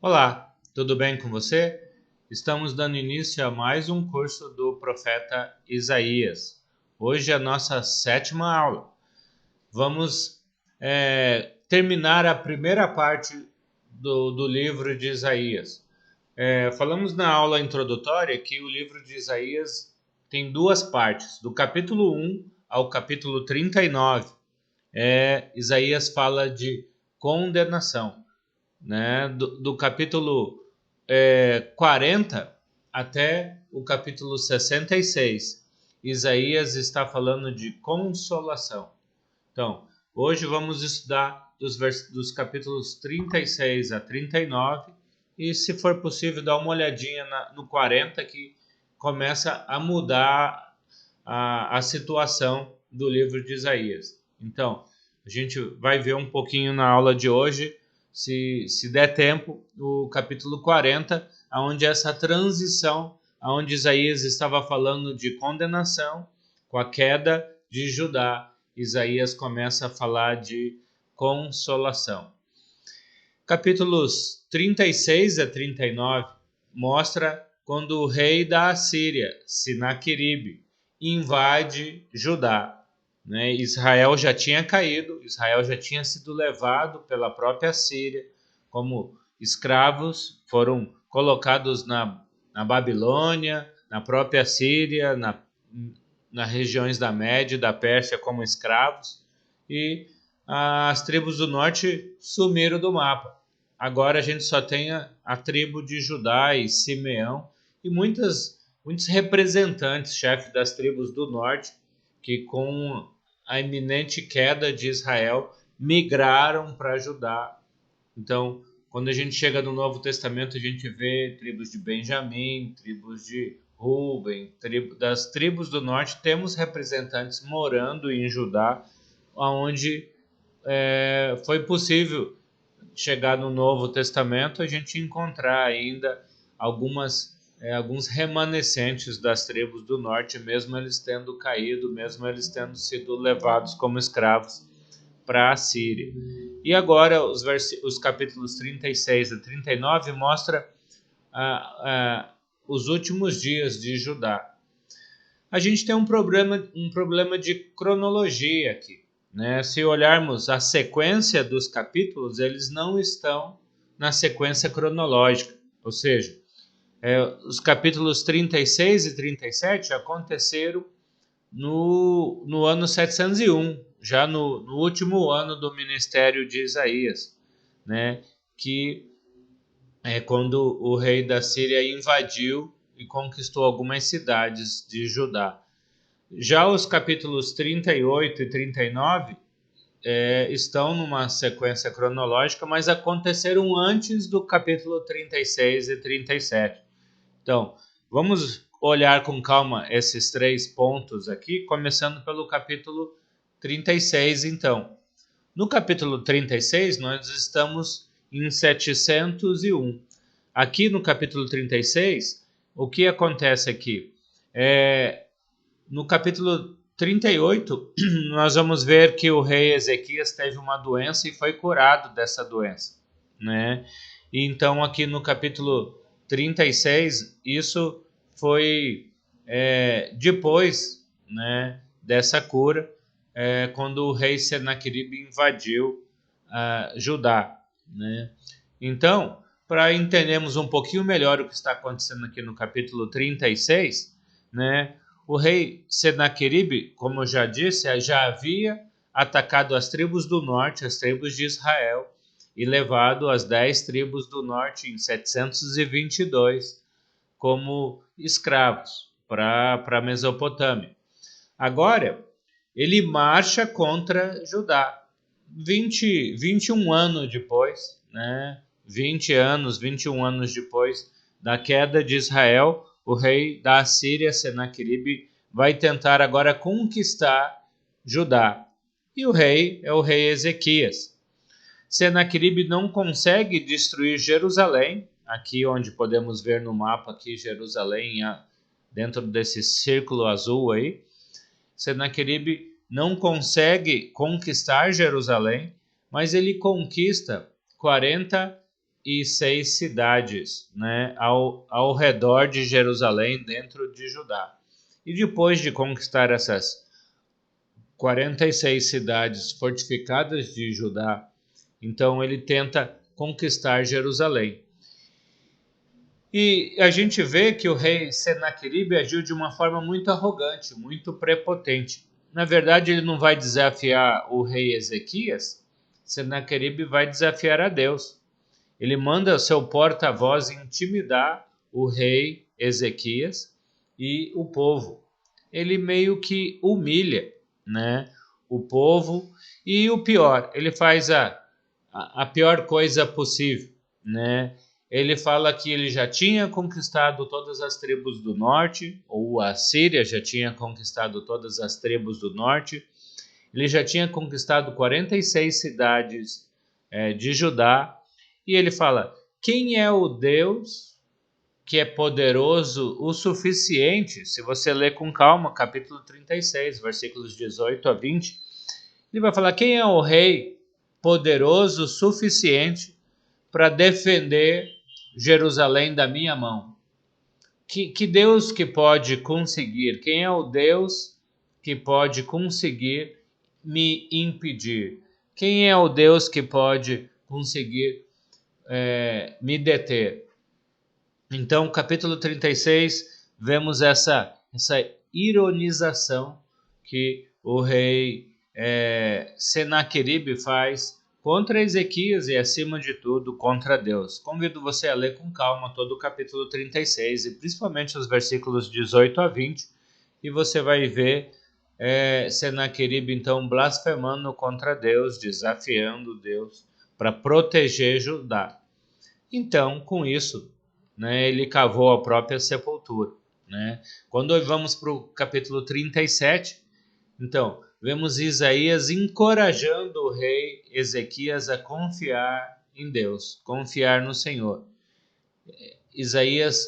Olá, tudo bem com você? Estamos dando início a mais um curso do profeta Isaías. Hoje é a nossa sétima aula. Vamos terminar a primeira parte do livro de Isaías. Falamos na aula introdutória que o livro de Isaías tem duas partes, do capítulo 1 ao capítulo 39. Isaías fala de condenação, né? Do capítulo 40 até o capítulo 66. Isaías está falando de consolação. Então, hoje vamos estudar dos capítulos 36 a 39 e, se for possível, dar uma olhadinha no 40, que começa a mudar a situação do livro de Isaías. Então, a gente vai ver um pouquinho na aula de hoje, se der tempo, o capítulo 40, onde essa transição, onde Isaías estava falando de condenação, com a queda de Judá, Isaías começa a falar de consolação. Capítulos 36 a 39 mostra quando o rei da Assíria, Sinaqueribe, invade Judá. Israel já tinha caído, Israel já tinha sido levado pela própria Síria como escravos, foram colocados na Babilônia, na própria Síria, nas regiões da Média e da Pérsia como escravos, e as tribos do norte sumiram do mapa. Agora a gente só tem a tribo de Judá e Simeão e muitos representantes, chefes das tribos do norte, que com a iminente queda de Israel migraram para Judá. Então, quando a gente chega no Novo Testamento, a gente vê tribos de Benjamim, tribos de Ruben, das tribos do norte, temos representantes morando em Judá, onde foi possível chegar no Novo Testamento, a gente encontrar ainda alguns remanescentes das tribos do norte, mesmo eles tendo caído, mesmo eles tendo sido levados como escravos para a Síria. E agora os capítulos 36 a 39 mostram os últimos dias de Judá. A gente tem um problema de cronologia aqui, né? Se olharmos a sequência dos capítulos, eles não estão na sequência cronológica, ou seja, os capítulos 36 e 37 aconteceram no ano 701, já no último ano do ministério de Isaías, né? Que é quando o rei da Síria invadiu e conquistou algumas cidades de Judá. Já os capítulos 38 e 39 estão numa sequência cronológica, mas aconteceram antes do capítulo 36 e 37. Então, vamos olhar com calma esses três pontos aqui, começando pelo capítulo 36, então. No capítulo 36, nós estamos em 701. Aqui no capítulo 36, o que acontece aqui? No capítulo 38, nós vamos ver que o rei Ezequias teve uma doença e foi curado dessa doença, né? E então, aqui no capítulo 36, isso foi depois, né, dessa cura, quando o rei Senaqueribe invadiu Judá, né? Então, para entendermos um pouquinho melhor o que está acontecendo aqui no capítulo 36, né, o rei Senaqueribe, como eu já disse, já havia atacado as tribos do norte, as tribos de Israel, e levado as 10 tribos do norte em 722 como escravos para a Mesopotâmia. Agora, ele marcha contra Judá. 21 anos depois, né? 21 anos depois da queda de Israel, o rei da Assíria, Senaqueribe, vai tentar agora conquistar Judá. E o rei é o rei Ezequias. Senaqueribe não consegue destruir Jerusalém, aqui onde podemos ver no mapa aqui Jerusalém, dentro desse círculo azul aí. Senaqueribe não consegue conquistar Jerusalém, mas ele conquista 40 46 cidades, né, ao redor de Jerusalém, dentro de Judá. E depois de conquistar essas 46 cidades fortificadas de Judá, então ele tenta conquistar Jerusalém. E a gente vê que o rei Senaqueribe agiu de uma forma muito arrogante, muito prepotente. Na verdade, ele não vai desafiar o rei Ezequias, Senaqueribe vai desafiar a Deus. Ele manda seu porta-voz intimidar o rei Ezequias e o povo. Ele meio que humilha, né, o povo, e o pior, ele faz a pior coisa possível, né? Ele fala que ele já tinha conquistado todas as tribos do norte, ou a Síria já tinha conquistado todas as tribos do norte. Ele já tinha conquistado 46 cidades de Judá. E ele fala: quem é o Deus que é poderoso o suficiente? Se você ler com calma, capítulo 36, versículos 18 a 20, ele vai falar: quem é o rei poderoso o suficiente para defender Jerusalém da minha mão? Que Deus que pode conseguir? Quem é o Deus que pode conseguir me impedir? Quem é o Deus que pode conseguir me deter? Então, capítulo 36, vemos essa ironização que o rei Senaqueribe faz contra Ezequias e, acima de tudo, contra Deus. Convido você a ler com calma todo o capítulo 36 e principalmente os versículos 18 a 20, e você vai ver Senaqueribe, então, blasfemando contra Deus, desafiando Deus para proteger Judá. Então, com isso, né, ele cavou a própria sepultura, né? Quando vamos para o capítulo 37, então, vemos Isaías encorajando o rei Ezequias a confiar em Deus, confiar no Senhor. Isaías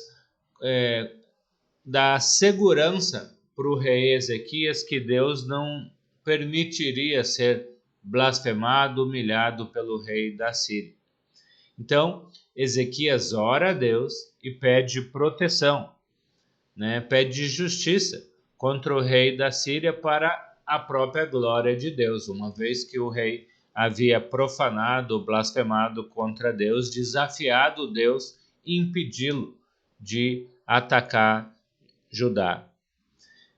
dá segurança para o rei Ezequias que Deus não permitiria ser blasfemado, humilhado pelo rei da Síria. Então, Ezequias ora a Deus e pede proteção, né? Pede justiça contra o rei da Síria para a própria glória de Deus, uma vez que o rei havia profanado, blasfemado contra Deus, desafiado Deus e impedi-lo de atacar Judá.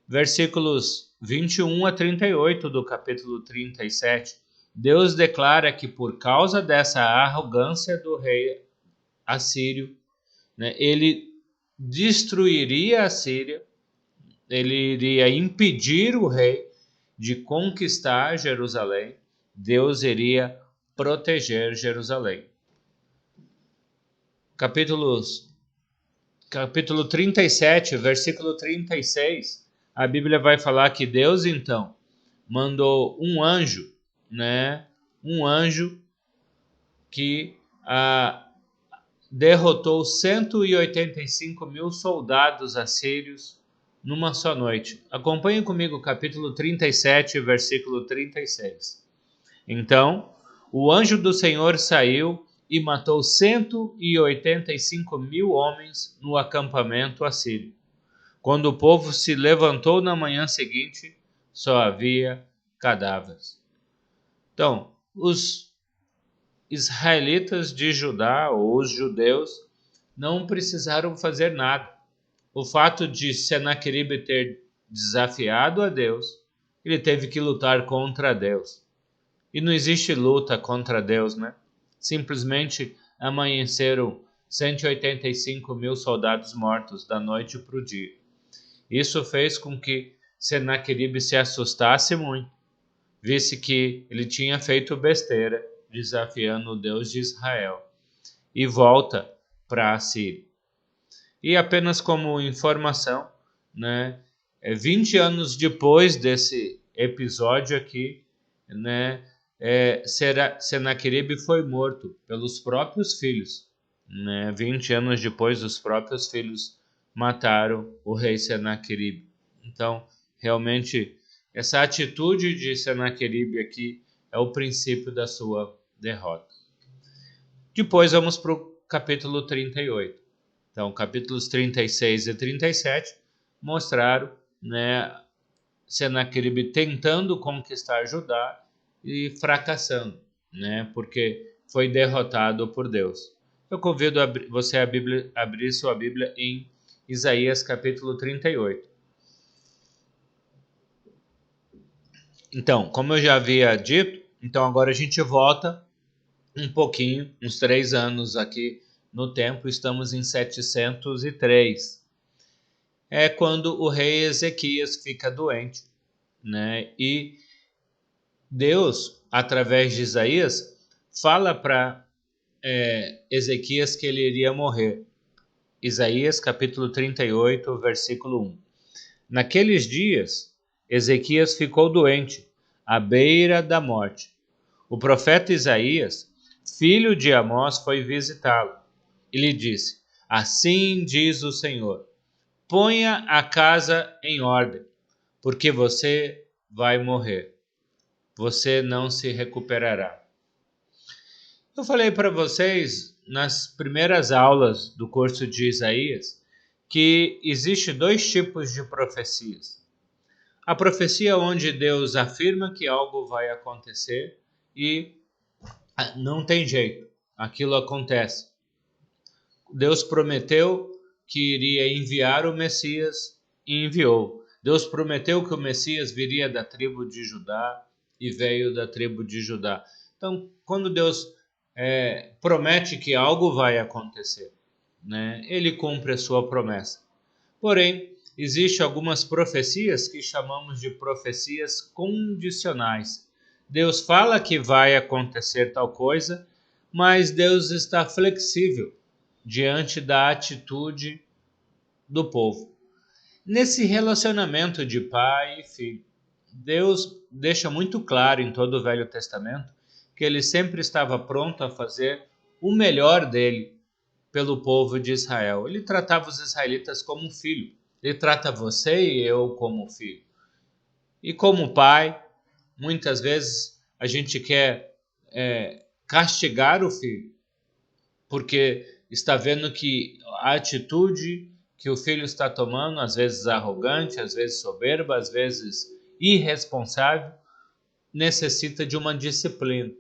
Versículos 21 a 38 do capítulo 37. Deus declara que por causa dessa arrogância do rei assírio, né, ele destruiria a Síria, ele iria impedir o rei de conquistar Jerusalém, Deus iria proteger Jerusalém. Capítulo 37, versículo 36, a Bíblia vai falar que Deus, então, mandou um anjo, né? Um anjo que derrotou 185 mil soldados assírios numa só noite. Acompanhe comigo o capítulo 37, versículo 36. Então, o anjo do Senhor saiu e matou 185 mil homens no acampamento assírio. Quando o povo se levantou na manhã seguinte, só havia cadáveres. Então, os israelitas de Judá, ou os judeus, não precisaram fazer nada. O fato de Senaqueribe ter desafiado a Deus, ele teve que lutar contra Deus. E não existe luta contra Deus, né? Simplesmente amanheceram 185 mil soldados mortos da noite para o dia. Isso fez com que Senaqueribe se assustasse muito, visse que ele tinha feito besteira, desafiando o Deus de Israel, e volta para a Síria. E apenas como informação, né, 20 anos depois desse episódio aqui, né, Senaqueribe foi morto pelos próprios filhos. Né? 20 anos depois, os próprios filhos mataram o rei Senaqueribe. Então, realmente, essa atitude de Senaqueribe aqui é o princípio da sua derrota. Depois vamos para o capítulo 38. Então, capítulos 36 e 37 mostraram, né, Senaqueribe tentando conquistar Judá e fracassando, né, porque foi derrotado por Deus. Eu convido você a abrir sua Bíblia em Isaías capítulo 38. Então, como eu já havia dito, então agora a gente volta um pouquinho, uns 3 anos aqui no tempo, estamos em 703. É quando o rei Ezequias fica doente, né? E Deus, através de Isaías, fala para Ezequias que ele iria morrer. Isaías capítulo 38, versículo 1. Naqueles dias, Ezequias ficou doente, à beira da morte. O profeta Isaías, filho de Amós, foi visitá-lo e lhe disse: Assim diz o Senhor, ponha a casa em ordem, porque você vai morrer. Você não se recuperará. Eu falei para vocês nas primeiras aulas do curso de Isaías que existe 2 tipos de profecias. A profecia onde Deus afirma que algo vai acontecer e não tem jeito, aquilo acontece. Deus prometeu que iria enviar o Messias e enviou. Deus prometeu que o Messias viria da tribo de Judá e veio da tribo de Judá. Então, quando Deus promete que algo vai acontecer, né, ele cumpre a sua promessa. Porém, existem algumas profecias que chamamos de profecias condicionais. Deus fala que vai acontecer tal coisa, mas Deus está flexível diante da atitude do povo. Nesse relacionamento de pai e filho, Deus deixa muito claro em todo o Velho Testamento que ele sempre estava pronto a fazer o melhor dele pelo povo de Israel. Ele tratava os israelitas como um filho. Ele trata você e eu como filho. E como pai, muitas vezes a gente quer castigar o filho, porque está vendo que a atitude que o filho está tomando, às vezes arrogante, às vezes soberba, às vezes irresponsável, necessita de uma disciplina.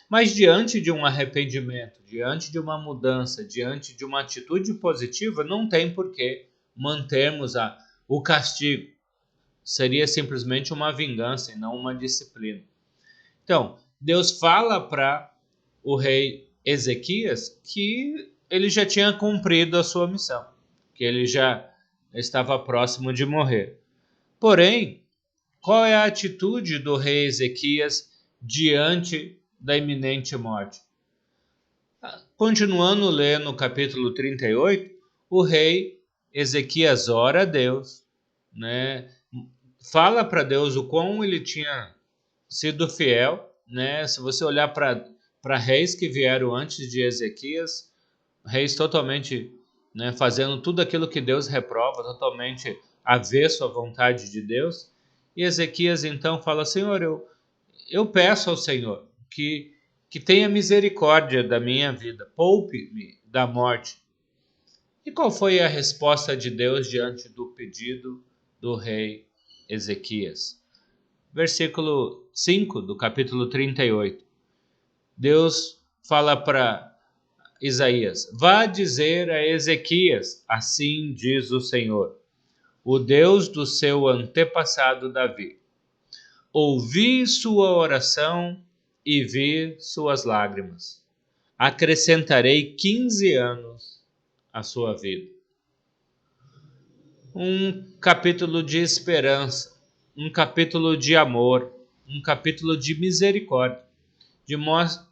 Mas diante de um arrependimento, diante de uma mudança, diante de uma atitude positiva, não tem por que mantermos o castigo. Seria simplesmente uma vingança e não uma disciplina. Então, Deus fala para o rei Ezequias que ele já tinha cumprido a sua missão, que ele já estava próximo de morrer. Porém, qual é a atitude do rei Ezequias diante da iminente morte? Continuando lendo no capítulo 38, o rei Ezequias ora a Deus, né? Fala para Deus o quão ele tinha sido fiel, né? Se você olhar para reis que vieram antes de Ezequias, reis totalmente, né, fazendo tudo aquilo que Deus reprova, totalmente avesso à vontade de Deus. E Ezequias então fala: Senhor, eu peço ao Senhor que tenha misericórdia da minha vida, poupe-me da morte. E qual foi a resposta de Deus diante do pedido do rei Ezequias? Versículo 5 do capítulo 38. Deus fala para Isaías: Vá dizer a Ezequias, assim diz o Senhor, o Deus do seu antepassado Davi. Ouvi sua oração e vi suas lágrimas. Acrescentarei 15 anos à sua vida. Um capítulo de esperança, um capítulo de amor, um capítulo de misericórdia,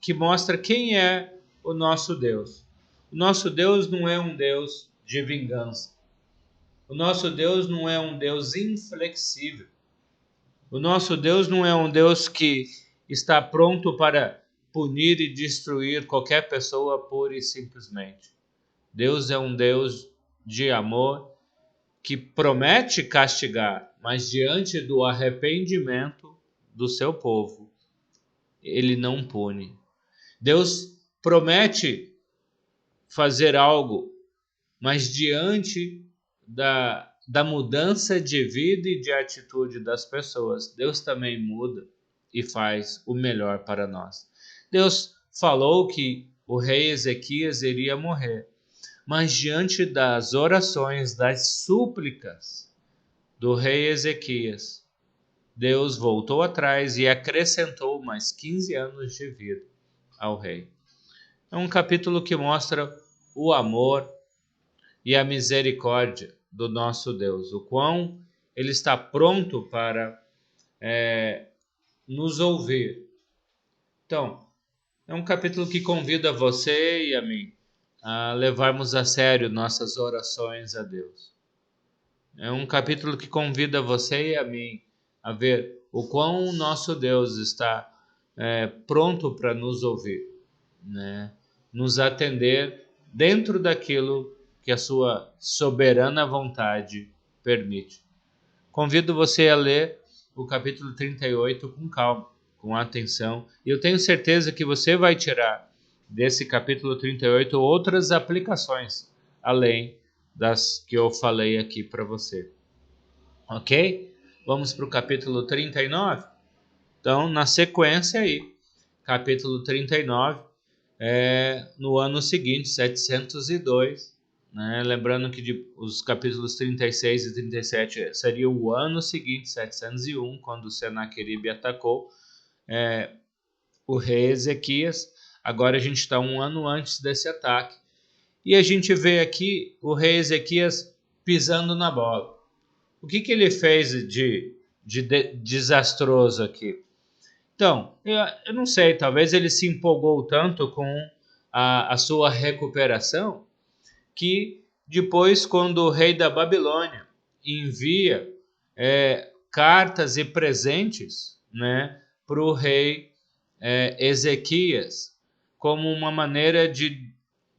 que mostra quem é o nosso Deus. O nosso Deus não é um Deus de vingança. O nosso Deus não é um Deus inflexível. O nosso Deus não é um Deus que está pronto para punir e destruir qualquer pessoa pura e simplesmente. Deus é um Deus de amor que promete castigar, mas diante do arrependimento do seu povo, ele não pune. Deus promete fazer algo, mas diante da mudança de vida e de atitude das pessoas, Deus também muda e faz o melhor para nós. Deus falou que o rei Ezequias iria morrer, mas diante das orações, das súplicas do rei Ezequias, Deus voltou atrás e acrescentou mais 15 anos de vida ao rei. É um capítulo que mostra o amor e a misericórdia do nosso Deus, o quão Ele está pronto para nos ouvir. Então, é um capítulo que convida você e a mim a levarmos a sério nossas orações a Deus. É um capítulo que convida você e a mim a ver o quão o nosso Deus está pronto para nos ouvir, né? Nos atender dentro daquilo que a sua soberana vontade permite. Convido você a ler o capítulo 38 com calma, com atenção, e eu tenho certeza que você vai tirar desse capítulo 38 outras aplicações, além das que eu falei aqui para você. Ok? Vamos para o capítulo 39? Então, na sequência aí, capítulo 39, no ano seguinte, 702, né? Lembrando que os capítulos 36 e 37 seria o ano seguinte, 701, quando Senaqueribe atacou o rei Ezequias. Agora a gente está um ano antes desse ataque. E a gente vê aqui o rei Ezequias pisando na bola. O que ele fez de desastroso aqui? Então, eu não sei, talvez ele se empolgou tanto com a sua recuperação que depois, quando o rei da Babilônia envia cartas e presentes, né, para o rei Ezequias, como uma maneira de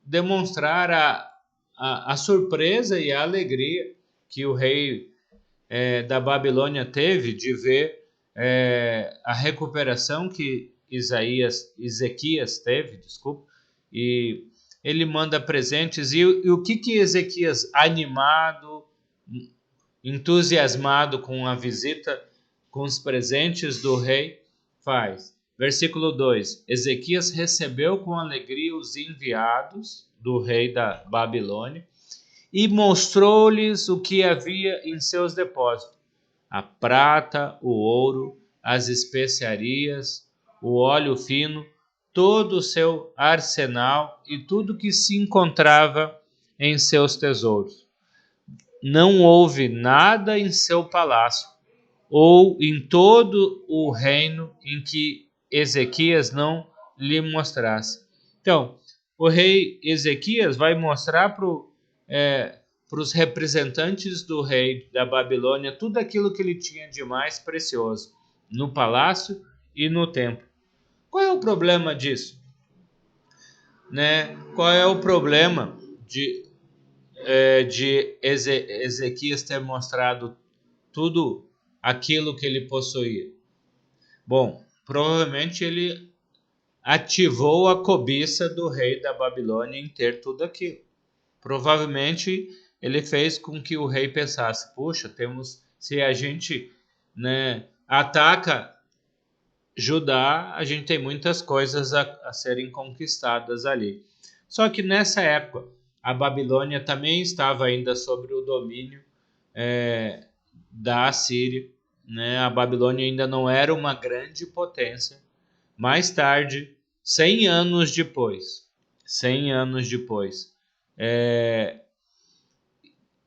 demonstrar a surpresa e a alegria que o rei da Babilônia teve de ver a recuperação que Ezequias teve, desculpa, e ele manda presentes. E o que Ezequias, animado, entusiasmado com a visita, com os presentes do rei, faz? Versículo 2: Ezequias recebeu com alegria os enviados do rei da Babilônia e mostrou-lhes o que havia em seus depósitos: a prata, o ouro, as especiarias, o óleo fino, todo o seu arsenal e tudo que se encontrava em seus tesouros. Não houve nada em seu palácio ou em todo o reino em que Ezequias não lhe mostrasse. Então, o rei Ezequias vai mostrar para os representantes do rei da Babilônia tudo aquilo que ele tinha de mais precioso no palácio e no templo. Qual é o problema disso? Né? Qual é o problema de Ezequias ter mostrado tudo aquilo que ele possuía? Bom, provavelmente ele ativou a cobiça do rei da Babilônia em ter tudo aquilo. Provavelmente ele fez com que o rei pensasse: puxa, se a gente, né, ataca Judá, a gente tem muitas coisas a serem conquistadas ali. Só que nessa época, a Babilônia também estava ainda sob o domínio da Assíria, né? A Babilônia ainda não era uma grande potência. Mais tarde, 100 anos depois,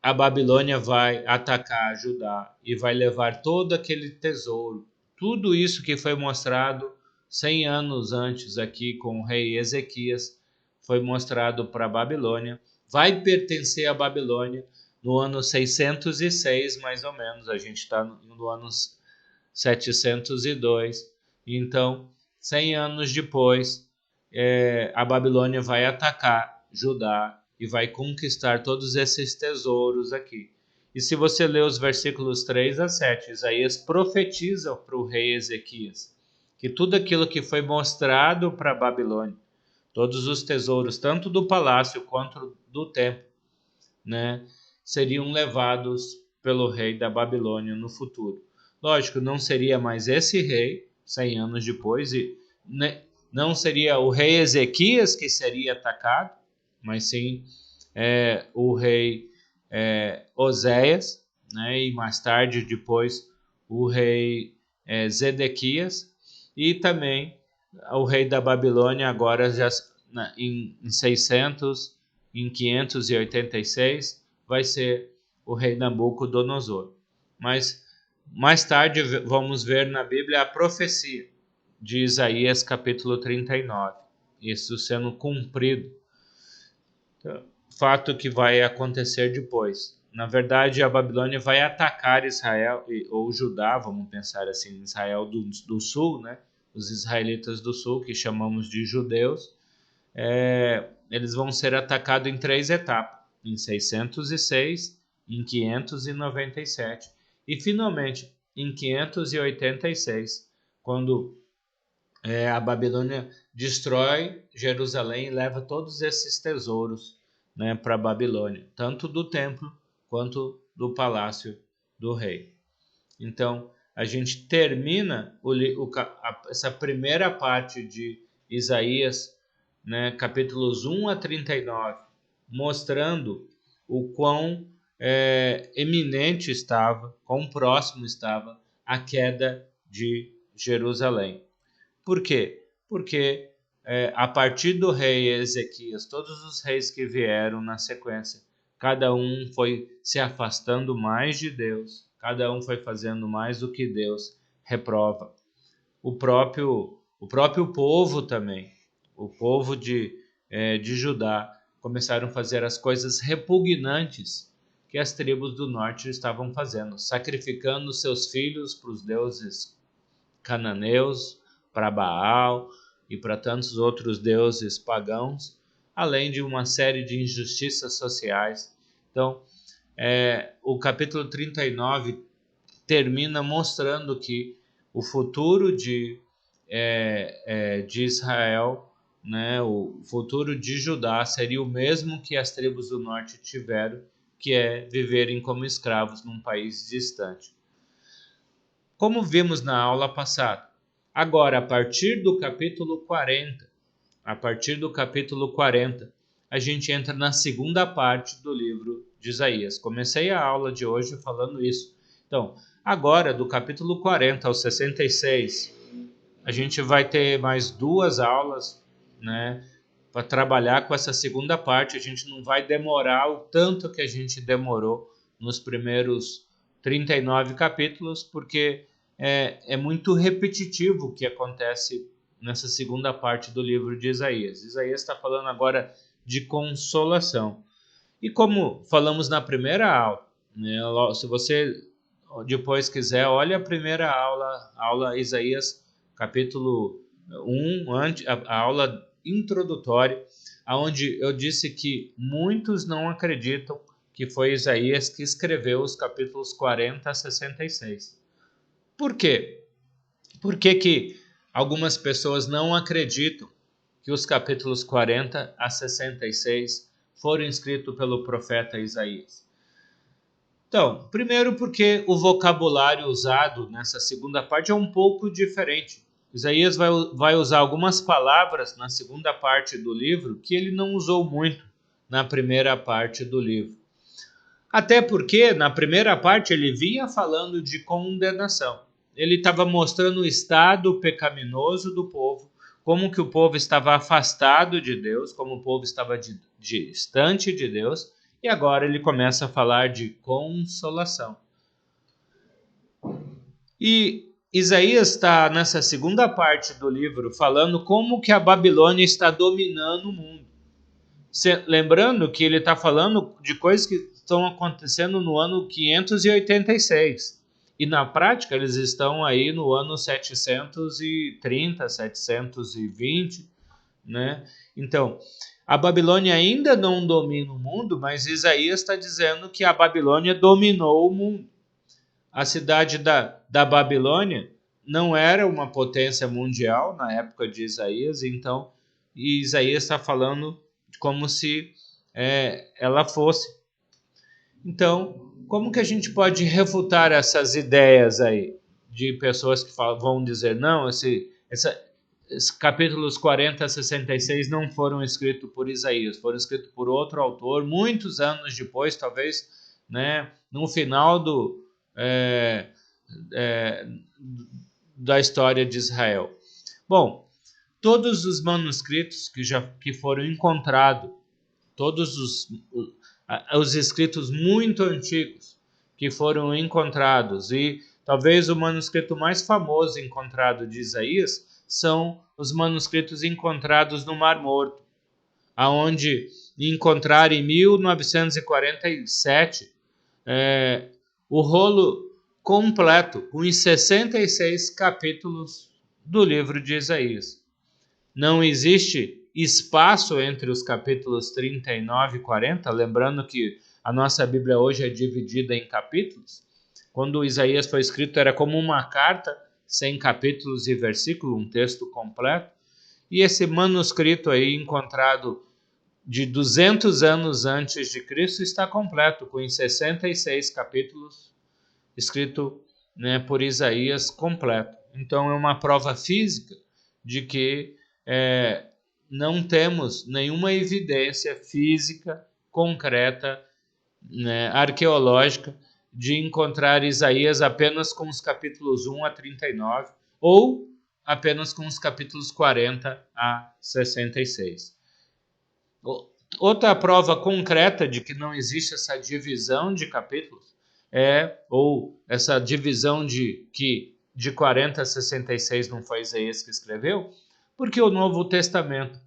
a Babilônia vai atacar Judá e vai levar todo aquele tesouro. Tudo isso que foi mostrado 100 anos antes aqui com o rei Ezequias foi mostrado para a Babilônia. Vai pertencer à Babilônia no ano 606, mais ou menos. A gente está no ano 702. Então, 100 anos depois, a Babilônia vai atacar Judá e vai conquistar todos esses tesouros aqui. E se você ler os versículos 3 a 7, Isaías profetiza para o rei Ezequias que tudo aquilo que foi mostrado para a Babilônia, Todos os tesouros, tanto do palácio quanto do templo, né, seriam levados pelo rei da Babilônia no futuro. Lógico, não seria mais esse rei, 100 anos depois, e não seria o rei Ezequias que seria atacado, mas sim o rei Oséias, né, e mais tarde, depois, o rei Zedequias, e também o rei da Babilônia, agora já em 600, em 586, vai ser o rei Nabucodonosor. Mas mais tarde vamos ver na Bíblia a profecia de Isaías capítulo 39, isso sendo cumprido. Fato que vai acontecer depois. Na verdade, a Babilônia vai atacar Israel, ou Judá, vamos pensar assim, Israel do sul, né? Os israelitas do sul, que chamamos de judeus, eles vão ser atacados em 3 etapas, em 606, em 597 e finalmente em 586, quando a Babilônia destrói Jerusalém e leva todos esses tesouros, né, para a Babilônia, tanto do templo quanto do palácio do rei. Então, a gente termina essa primeira parte de Isaías, né, capítulos 1 a 39, mostrando o quão eminente estava, quão próximo estava a queda de Jerusalém. Por quê? Porque a partir do rei Ezequias, todos os reis que vieram na sequência, cada um foi se afastando mais de Deus, cada um foi fazendo mais do que Deus reprova. O próprio povo também, o povo de Judá, começaram a fazer as coisas repugnantes que as tribos do norte estavam fazendo, sacrificando seus filhos para os deuses cananeus, para Baal e para tantos outros deuses pagãos, além de uma série de injustiças sociais. Então, o capítulo 39 termina mostrando que o futuro de Israel, né, o futuro de Judá seria o mesmo que as tribos do norte tiveram, que é viverem como escravos num país distante. Como vimos na aula passada. Agora, a partir do capítulo 40, a gente entra na segunda parte do livro de Isaías. Comecei a aula de hoje falando isso. Então, agora, do capítulo 40 ao 66, a gente vai ter mais 2 aulas, né, para trabalhar com essa segunda parte. A gente não vai demorar o tanto que a gente demorou nos primeiros 39 capítulos, porque é muito repetitivo o que acontece nessa segunda parte do livro de Isaías. Isaías está falando agora de consolação. E como falamos na primeira aula, né, se você depois quiser, olha a primeira aula Isaías capítulo 1, a aula introdutória, onde eu disse que muitos não acreditam que foi Isaías que escreveu os capítulos 40 a 66. Por quê? Por que algumas pessoas não acreditam que os capítulos 40 a 66 foram escritos pelo profeta Isaías? Então, primeiro porque o vocabulário usado nessa segunda parte é um pouco diferente. Isaías vai usar algumas palavras na segunda parte do livro que ele não usou muito na primeira parte do livro. Até porque na primeira parte ele vinha falando de condenação. Ele estava mostrando o estado pecaminoso do povo, como que o povo estava afastado de Deus, como o povo estava distante de Deus, e agora ele começa a falar de consolação. E Isaías está nessa segunda parte do livro falando como que a Babilônia está dominando o mundo. Lembrando que ele está falando de coisas que estão acontecendo no ano 586. E na prática eles estão aí no ano 730, 720, né? Então, a Babilônia ainda não domina o mundo, mas Isaías está dizendo que a Babilônia dominou o mundo. A cidade da Babilônia não era uma potência mundial na época de Isaías, então e Isaías está falando como se ela fosse. Então, como que a gente pode refutar essas ideias aí de pessoas que vão dizer, não, esses capítulos 40 a 66 não foram escritos por Isaías, foram escritos por outro autor, muitos anos depois, talvez, né, no final da história de Israel. Bom, todos os manuscritos que foram encontrados, todos os escritos muito antigos que foram encontrados, e talvez o manuscrito mais famoso encontrado de Isaías são os manuscritos encontrados no Mar Morto, aonde encontraram em 1947 o rolo completo, com os 66 capítulos do livro de Isaías. Não existe espaço entre os capítulos 39 e 40, lembrando que a nossa Bíblia hoje é dividida em capítulos. Quando Isaías foi escrito era como uma carta, sem capítulos e versículos, um texto completo. E esse manuscrito aí encontrado de 200 anos antes de Cristo está completo, com 66 capítulos, escrito, né, por Isaías completo. Então é uma prova física de que não temos nenhuma evidência física, concreta, né, arqueológica, de encontrar Isaías apenas com os capítulos 1 a 39 ou apenas com os capítulos 40 a 66. Outra prova concreta de que não existe essa divisão de capítulos ou essa divisão de 40 a 66 não foi Isaías que escreveu, porque o Novo Testamento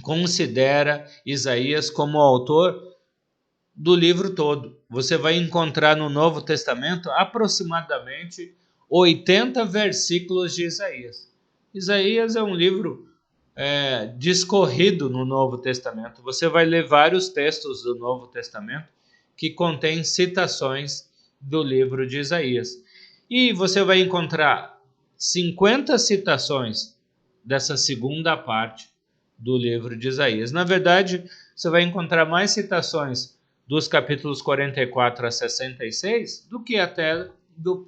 considera Isaías como autor do livro todo. Você vai encontrar no Novo Testamento aproximadamente 80 versículos de Isaías. Isaías é um livro discorrido no Novo Testamento. Você vai ler vários textos do Novo Testamento que contêm citações do livro de Isaías. E você vai encontrar 50 citações dessa segunda parte do livro de Isaías. Na verdade, você vai encontrar mais citações dos capítulos 44 a 66 do que até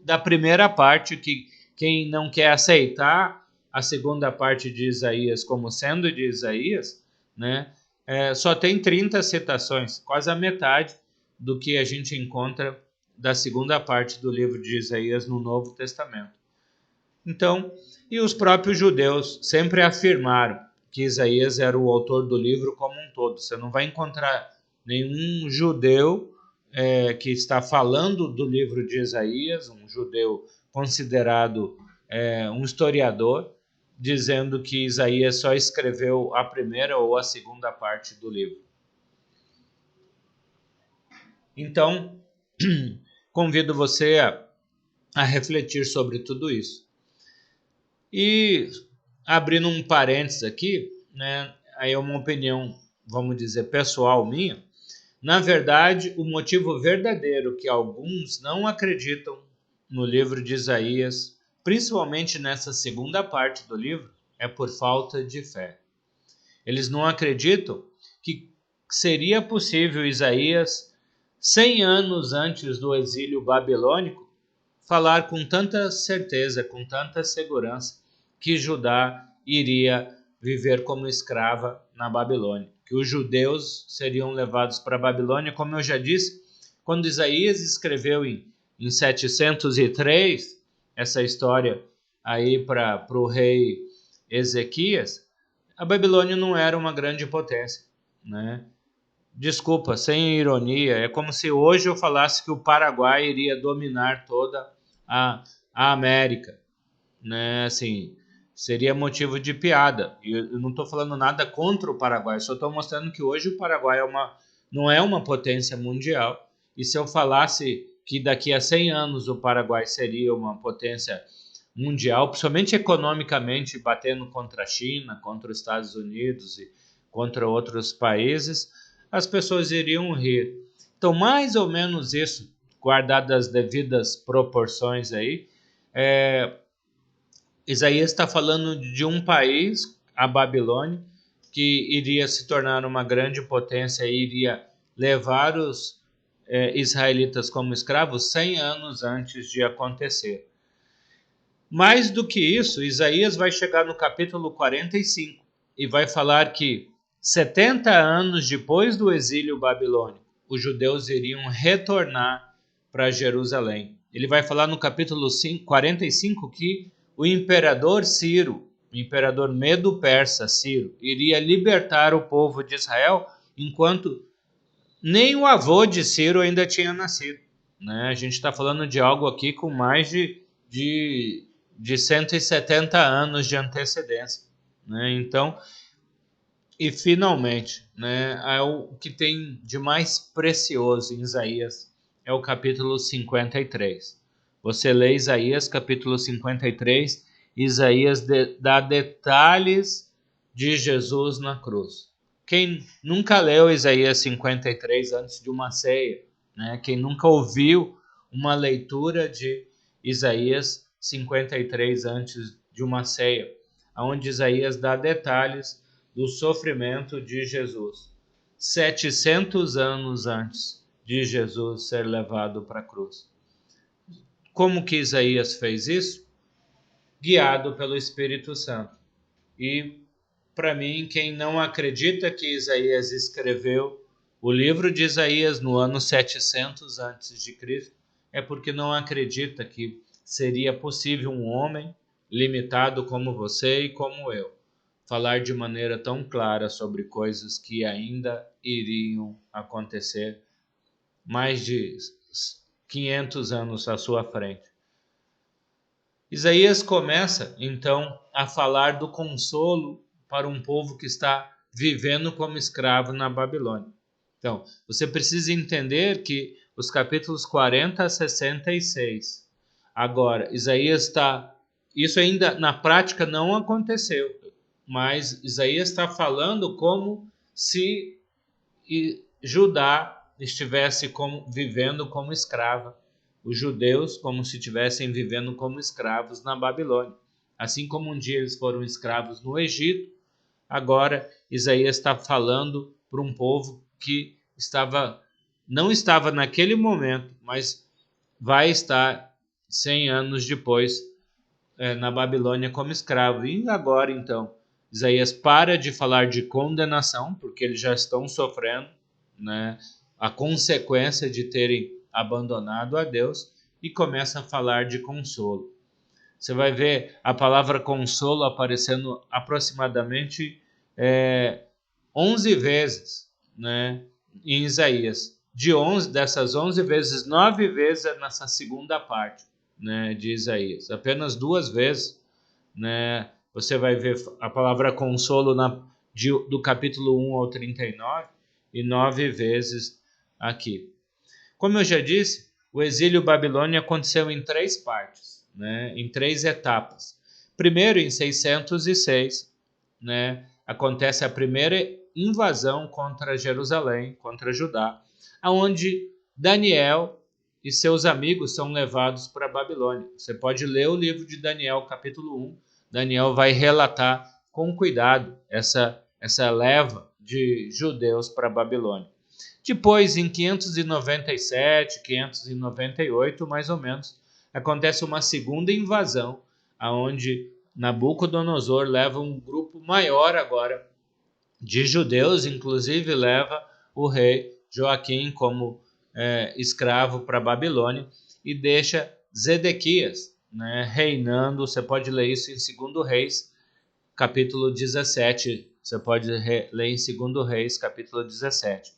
da primeira parte, que quem não quer aceitar a segunda parte de Isaías como sendo de Isaías, né, só tem 30 citações, quase a metade do que a gente encontra da segunda parte do livro de Isaías no Novo Testamento. Então, e os próprios judeus sempre afirmaram que Isaías era o autor do livro como um todo. Você não vai encontrar nenhum judeu que está falando do livro de Isaías, um judeu considerado um historiador, dizendo que Isaías só escreveu a primeira ou a segunda parte do livro. Então, convido você a refletir sobre tudo isso. E, abrindo um parênteses aqui, né, aí é uma opinião, vamos dizer, pessoal minha. Na verdade, o motivo verdadeiro que alguns não acreditam no livro de Isaías, principalmente nessa segunda parte do livro, é por falta de fé. Eles não acreditam que seria possível Isaías, 100 anos antes do exílio babilônico, falar com tanta certeza, com tanta segurança, que Judá iria viver como escrava na Babilônia, que os judeus seriam levados para a Babilônia. Como eu já disse, quando Isaías escreveu em 703 essa história aí para o rei Ezequias, a Babilônia não era uma grande potência, né? Desculpa, sem ironia, é como se hoje eu falasse que o Paraguai iria dominar toda a América, né? Assim, seria motivo de piada. Eu não estou falando nada contra o Paraguai, só estou mostrando que hoje o Paraguai não é uma potência mundial. E se eu falasse que daqui a 100 anos o Paraguai seria uma potência mundial, principalmente economicamente, batendo contra a China, contra os Estados Unidos e contra outros países, as pessoas iriam rir. Então, mais ou menos isso, guardadas as devidas proporções aí, Isaías está falando de um país, a Babilônia, que iria se tornar uma grande potência e iria levar os israelitas como escravos 100 anos antes de acontecer. Mais do que isso, Isaías vai chegar no capítulo 45 e vai falar que 70 anos depois do exílio babilônico, os judeus iriam retornar para Jerusalém. Ele vai falar no capítulo 45 que o imperador Ciro, o imperador medo-persa Ciro, iria libertar o povo de Israel enquanto nem o avô de Ciro ainda tinha nascido. Né? A gente está falando de algo aqui com mais de 170 anos de antecedência. Né? Então, e finalmente, né, o que tem de mais precioso em Isaías é o capítulo 53. Você lê Isaías capítulo 53, Isaías dá detalhes de Jesus na cruz. Quem nunca leu Isaías 53 antes de uma ceia, né? Quem nunca ouviu uma leitura de Isaías 53 antes de uma ceia, onde Isaías dá detalhes do sofrimento de Jesus, 700 anos antes de Jesus ser levado para a cruz. Como que Isaías fez isso? Guiado pelo Espírito Santo. E, para mim, quem não acredita que Isaías escreveu o livro de Isaías no ano 700 antes de Cristo, é porque não acredita que seria possível um homem limitado como você e como eu falar de maneira tão clara sobre coisas que ainda iriam acontecer mais de 500 anos à sua frente. Isaías começa, então, a falar do consolo para um povo que está vivendo como escravo na Babilônia. Então, você precisa entender que os capítulos 40 a 66, agora, Isaías está... Isso ainda na prática não aconteceu, mas Isaías está falando como se Judá estivesse vivendo como escrava, os judeus como se estivessem vivendo como escravos na Babilônia. Assim como um dia eles foram escravos no Egito, agora Isaías está falando para um povo que não estava naquele momento, mas vai estar 100 anos depois na Babilônia como escravo. E agora, então, Isaías para de falar de condenação, porque eles já estão sofrendo, né, a consequência de terem abandonado a Deus, e começa a falar de consolo. Você vai ver a palavra consolo aparecendo aproximadamente 11 vezes, né, em Isaías. Dessas 11 vezes, 9 vezes é nessa segunda parte, né, de Isaías. Apenas 2 vezes, né, você vai ver a palavra consolo do capítulo 1 ao 39 e 9 vezes aqui. Como eu já disse, o exílio babilônio aconteceu em 3 partes, né, em 3 etapas. Primeiro, em 606, né, acontece a primeira invasão contra Jerusalém, contra Judá, onde Daniel e seus amigos são levados para a Babilônia. Você pode ler o livro de Daniel, capítulo 1. Daniel vai relatar com cuidado essa leva de judeus para a Babilônia. Depois, em 597, 598, mais ou menos, acontece uma segunda invasão, onde Nabucodonosor leva um grupo maior agora de judeus, inclusive leva o rei Joaquim como escravo para a Babilônia e deixa Zedequias, né, reinando. Você pode ler isso em 2 Reis, capítulo 17. Você pode ler em 2 Reis, capítulo 17.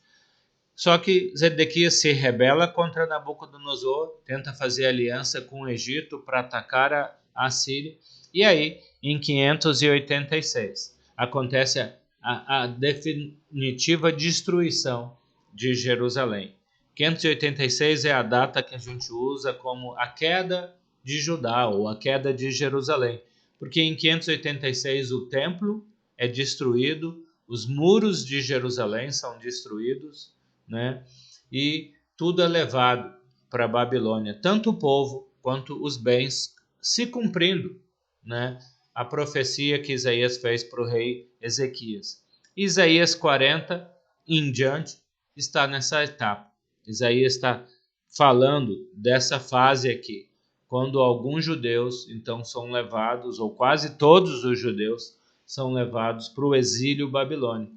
Só que Zedequias se rebela contra Nabucodonosor, tenta fazer aliança com o Egito para atacar a Síria, e aí, em 586, acontece a definitiva destruição de Jerusalém. 586 é a data que a gente usa como a queda de Judá, ou a queda de Jerusalém, porque em 586 o templo é destruído, os muros de Jerusalém são destruídos, né? E tudo é levado para a Babilônia, tanto o povo quanto os bens, se cumprindo, né, a profecia que Isaías fez para o rei Ezequias. Isaías 40 em diante está nessa etapa. Isaías está falando dessa fase aqui, quando alguns judeus então são levados, ou quase todos os judeus são levados para o exílio babilônico.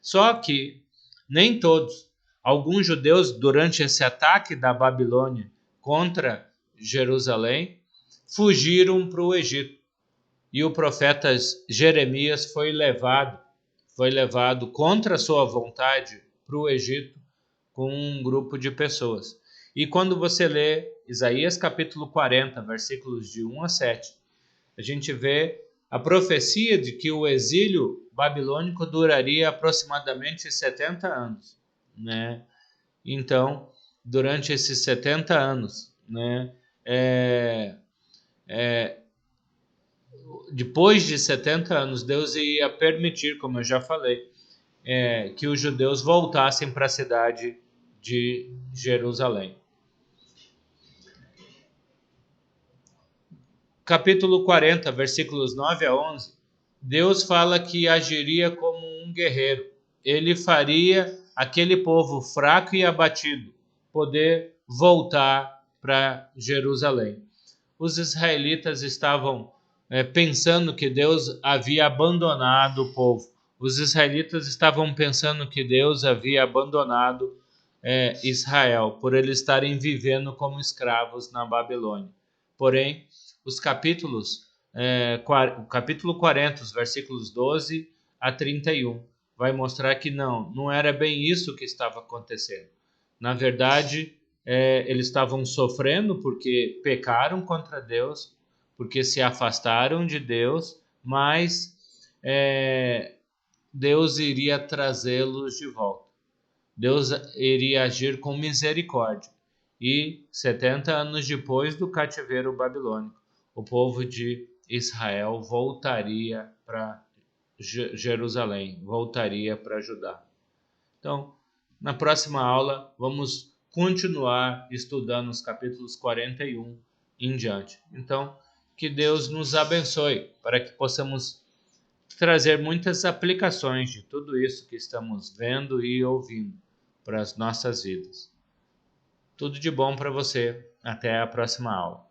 Só que nem todos. Alguns judeus, durante esse ataque da Babilônia contra Jerusalém, fugiram para o Egito. E o profeta Jeremias foi levado contra sua vontade para o Egito com um grupo de pessoas. E quando você lê Isaías capítulo 40, versículos de 1 a 7, a gente vê a profecia de que o exílio babilônico duraria aproximadamente 70 anos, né? Então, durante esses 70 anos, né, depois de 70 anos, Deus ia permitir, como eu já falei, que os judeus voltassem para a cidade de Jerusalém. Capítulo 40, versículos 9 a 11, Deus fala que agiria como um guerreiro. Ele faria aquele povo fraco e abatido poder voltar para Jerusalém. Os israelitas estavam pensando que Deus havia abandonado o povo. Os israelitas estavam pensando que Deus havia abandonado Israel, por eles estarem vivendo como escravos na Babilônia. Porém, os capítulos, o capítulo 40, os versículos 12 a 31, vai mostrar que não era bem isso que estava acontecendo. Na verdade, eles estavam sofrendo porque pecaram contra Deus, porque se afastaram de Deus, mas Deus iria trazê-los de volta. Deus iria agir com misericórdia. E 70 anos depois do cativeiro babilônico, o povo de Israel voltaria para Jerusalém, voltaria para Judá. Então, na próxima aula, vamos continuar estudando os capítulos 41 em diante. Então, que Deus nos abençoe para que possamos trazer muitas aplicações de tudo isso que estamos vendo e ouvindo para as nossas vidas. Tudo de bom para você. Até a próxima aula.